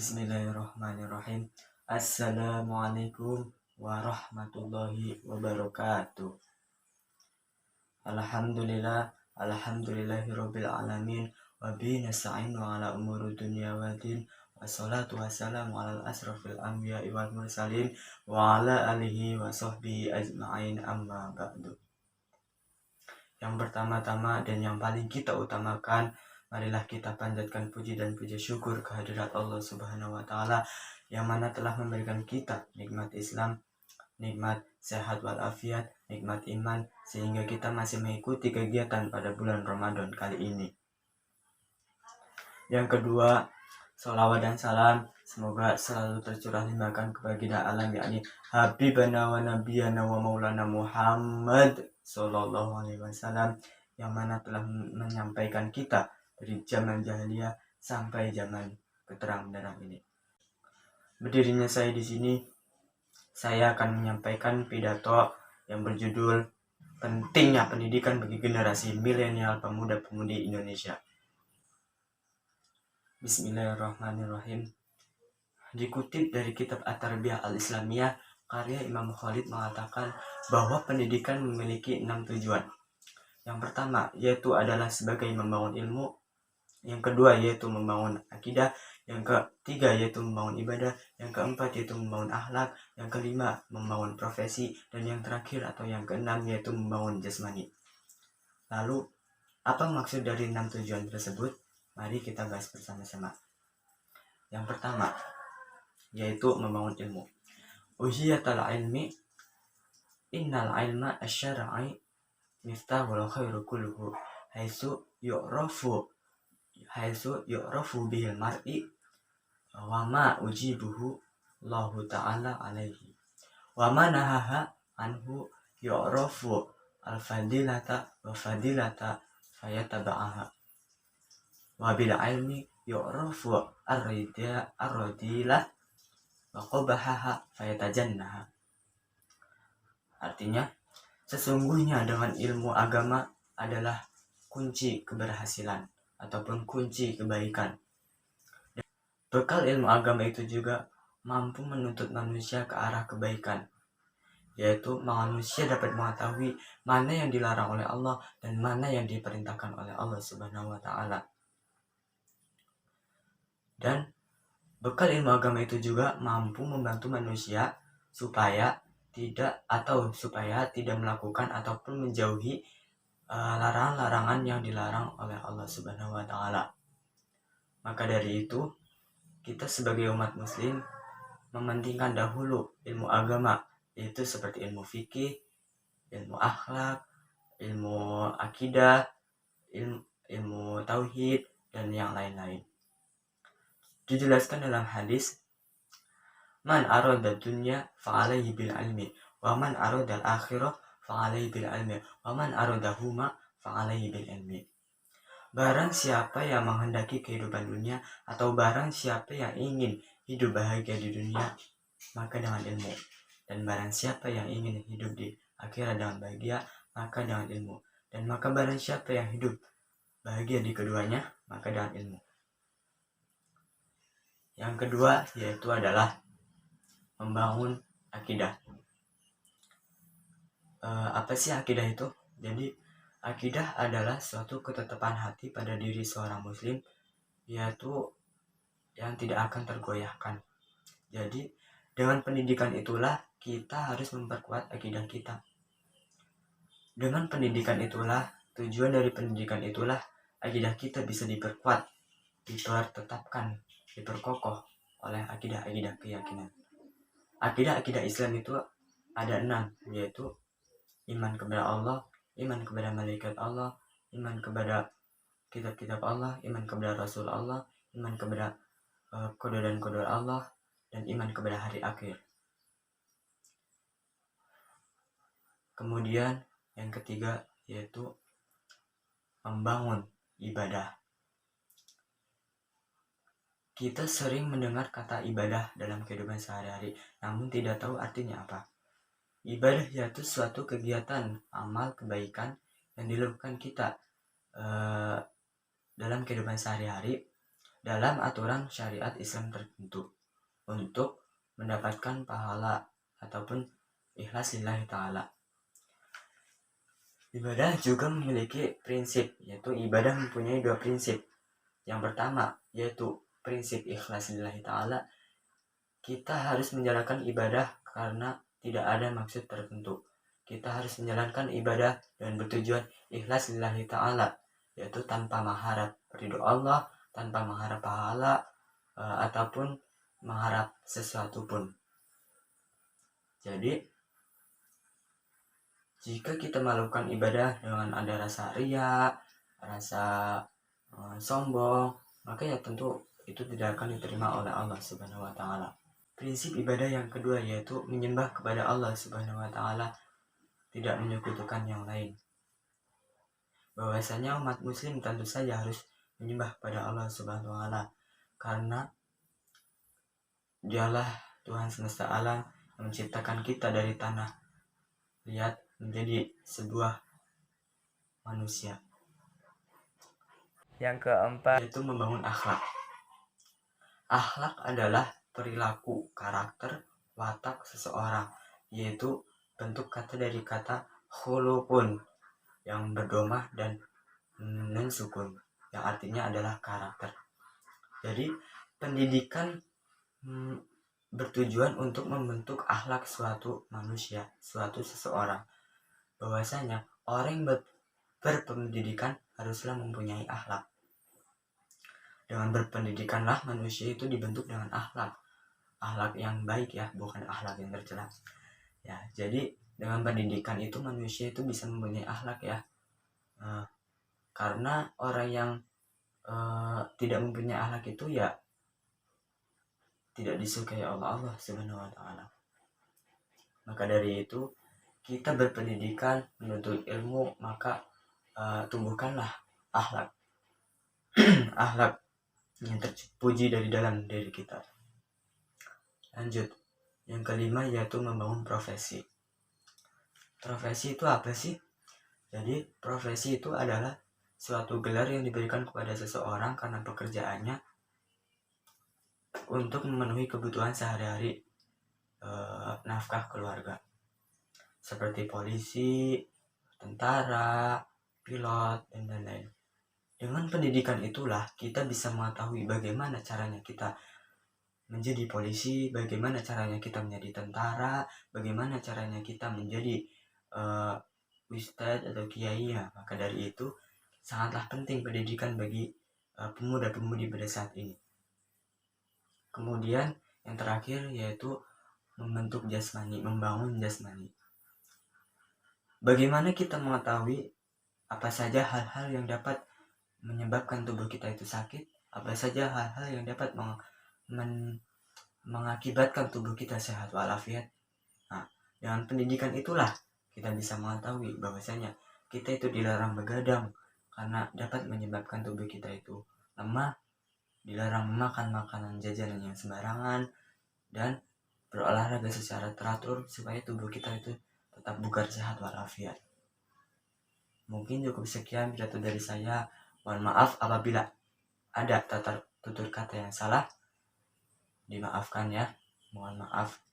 Bismillahirrahmanirrahim. Assalamualaikum warahmatullahi wabarakatuh. Alhamdulillahirabbil alamin wa bihi nasta'inu ala umuri dunya waddin. Wassalatu wassalamu ala asrofil anbiya'i wal mursalin wa ala alihi wa sahbihi ajma'in, amma ba'du. Yang pertama-tama dan yang paling kita utamakan, marilah kita panjatkan puji dan puji syukur kehadirat Allah Subhanahu wa Ta'ala yang mana telah memberikan kita nikmat Islam, nikmat sehat walafiat, nikmat iman, sehingga kita masih mengikuti kegiatan pada bulan Ramadan kali ini. Yang kedua, sholawat dan salam semoga selalu tercurah limpahkan kepada alam, yakni Habibana wa Nabiyana wa Maulana Muhammad Sallallahu Alaihi Wasallam, yang mana telah menyampaikan kita dari zaman jahiliyah sampai zaman keterang benderang ini. Berdirinya saya di sini, saya akan menyampaikan pidato yang berjudul Pentingnya Pendidikan bagi Generasi Milenial Pemuda-Pemudi Indonesia. Bismillahirrahmanirrahim. Dikutip dari kitab At-Tarbiyah Al-Islamiyah karya Imam Khalid mengatakan bahwa pendidikan memiliki 6 tujuan. Yang pertama yaitu adalah sebagai membangun ilmu, yang kedua yaitu membangun akidah, yang ketiga yaitu membangun ibadah, yang keempat yaitu membangun akhlak, yang kelima membangun profesi, dan yang terakhir atau yang keenam yaitu membangun jasmani. Lalu apa maksud dari 6 tujuan tersebut? Mari kita bahas bersama-sama. Yang pertama yaitu membangun ilmu. Uhiyatal ilmi innal ilma asy-syar'i miftahul khairu kulluhu haitsu yu'rafu bihil mar'i wa ma ujibuhu Allahu ta'ala alaihi wa ma nahaha anhu yu'rafu al-fadilata wa fadilata fayataba'aha wa bil ilmi yu'rafu ar-radilah wa qabahaha fayatajannaha. Artinya, sesungguhnya dengan ilmu agama adalah kunci keberhasilan ataupun kunci kebaikan. Bekal ilmu agama itu juga mampu menuntut manusia ke arah kebaikan, yaitu manusia dapat mengetahui mana yang dilarang oleh Allah dan mana yang diperintahkan oleh Allah Subhanahu wa Ta'ala. Dan bekal ilmu agama itu juga mampu membantu manusia supaya tidak melakukan ataupun menjauhi larangan-larangan yang dilarang oleh Allah Subhanahu wa Ta'ala. Maka dari itu, kita sebagai umat muslim mementingkan dahulu ilmu agama, yaitu seperti ilmu fikih, ilmu akhlak, ilmu akidah, ilmu tauhid, dan yang lain-lain. Dijelaskan dalam hadis, man arada dunya fa'alaihi bil ilmi wa man arada al-akhirah fa'alaihi bil ilmi wa man arada huma fa'alaihi bil ilmi. Barang siapa yang menghendaki kehidupan dunia atau barang siapa yang ingin hidup bahagia di dunia, maka dengan ilmu. Dan barang siapa yang ingin hidup di akhirat dengan bahagia, maka dengan ilmu. Dan maka barang siapa yang hidup bahagia di keduanya, maka dengan ilmu. Yang kedua yaitu adalah membangun akidah. Apa sih akidah itu? Jadi akidah adalah suatu ketetapan hati pada diri seorang muslim, yaitu yang tidak akan tergoyahkan. Jadi dengan pendidikan itulah kita harus memperkuat akidah kita. Dengan pendidikan itulah, tujuan dari pendidikan itulah akidah kita bisa diperkuat, dipertetapkan, diperkokoh oleh akidah-akidah keyakinan. Akidah-akidah Islam itu ada 6, yaitu iman kepada Allah, iman kepada malaikat Allah, iman kepada kitab-kitab Allah, iman kepada Rasul Allah, iman kepada qada dan qadar Allah, dan iman kepada hari akhir. Kemudian yang ketiga yaitu membangun ibadah. Kita sering mendengar kata ibadah dalam kehidupan sehari-hari, namun tidak tahu artinya apa. Ibadah yaitu suatu kegiatan amal kebaikan yang dilakukan kita dalam kehidupan sehari-hari dalam aturan syariat Islam tertentu untuk mendapatkan pahala ataupun ikhlas lillahi ta'ala. Ibadah juga memiliki prinsip, yaitu ibadah mempunyai 2 prinsip. Yang pertama yaitu prinsip ikhlas lillahi ta'ala. Kita harus menjalankan ibadah karena tidak ada maksud tertentu. Kita harus menjalankan ibadah dan bertujuan ikhlas lillahi ta'ala, yaitu tanpa mengharap ridho Allah, tanpa mengharap pahala, ataupun mengharap sesuatu pun. Jadi jika kita melakukan ibadah dengan ada rasa riya, rasa sombong, maka ya tentu itu tidak akan diterima oleh Allah Subhanahu wa taala. Prinsip ibadah yang kedua yaitu menyembah kepada Allah Subhanahu wa taala, tidak menyekutukan yang lain. Bahwasanya umat muslim tentu saja harus menyembah kepada Allah Subhanahu wa taala karena Dialah Tuhan semesta alam yang menciptakan kita dari tanah liat menjadi sebuah manusia. Yang keempat yaitu membangun akhlak. Akhlak adalah perilaku, karakter, watak seseorang, yaitu bentuk kata dari kata khuluqun yang berdomah dan nun sukun yang artinya adalah karakter. Jadi pendidikan bertujuan untuk membentuk akhlak suatu manusia, suatu seseorang. Bahwasanya orang yang berpendidikan haruslah mempunyai akhlak. Dengan berpendidikanlah manusia itu dibentuk dengan akhlak yang baik ya, bukan akhlak yang tercela. Ya, jadi dengan pendidikan itu manusia itu bisa mempunyai akhlak ya. Karena orang yang tidak mempunyai akhlak itu ya tidak disukai Allah Subhanahu wa taala. Maka dari itu kita berpendidikan, menuntut ilmu, maka tumbuhkanlah akhlak akhlak yang terpuji dari dalam diri kita. Lanjut, yang kelima yaitu membangun profesi. Profesi itu apa sih? Jadi profesi itu adalah suatu gelar yang diberikan kepada seseorang karena pekerjaannya untuk memenuhi kebutuhan sehari-hari, nafkah keluarga, seperti polisi, tentara, pilot, dan lain-lain. Dengan pendidikan itulah kita bisa mengetahui bagaimana caranya kita menjadi polisi, bagaimana caranya kita menjadi tentara, bagaimana caranya kita menjadi ustadz atau kiai ya. Maka dari itu sangatlah penting pendidikan bagi pemuda-pemudi pada saat ini. Kemudian yang terakhir yaitu membentuk jasmani, membangun jasmani. Bagaimana kita mengetahui apa saja hal-hal yang dapat menyebabkan tubuh kita itu sakit, apa saja hal-hal yang dapat mengakibatkan tubuh kita sehat walafiat. Nah, dengan pendidikan itulah kita bisa mengetahui bahwasanya kita itu dilarang begadang karena dapat menyebabkan tubuh kita itu lemah, dilarang memakan makanan jajanan yang sembarangan, dan berolahraga secara teratur supaya tubuh kita itu tetap bugar, sehat walafiat. Mungkin cukup sekian pidato dari saya. Mohon maaf apabila ada tutur kata yang salah, dimaafkan ya, mohon maaf.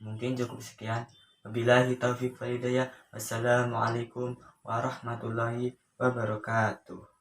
Mungkin cukup sekian. Wabillahi taufiq wal hidayah. Wassalamualaikum warahmatullahi wabarakatuh.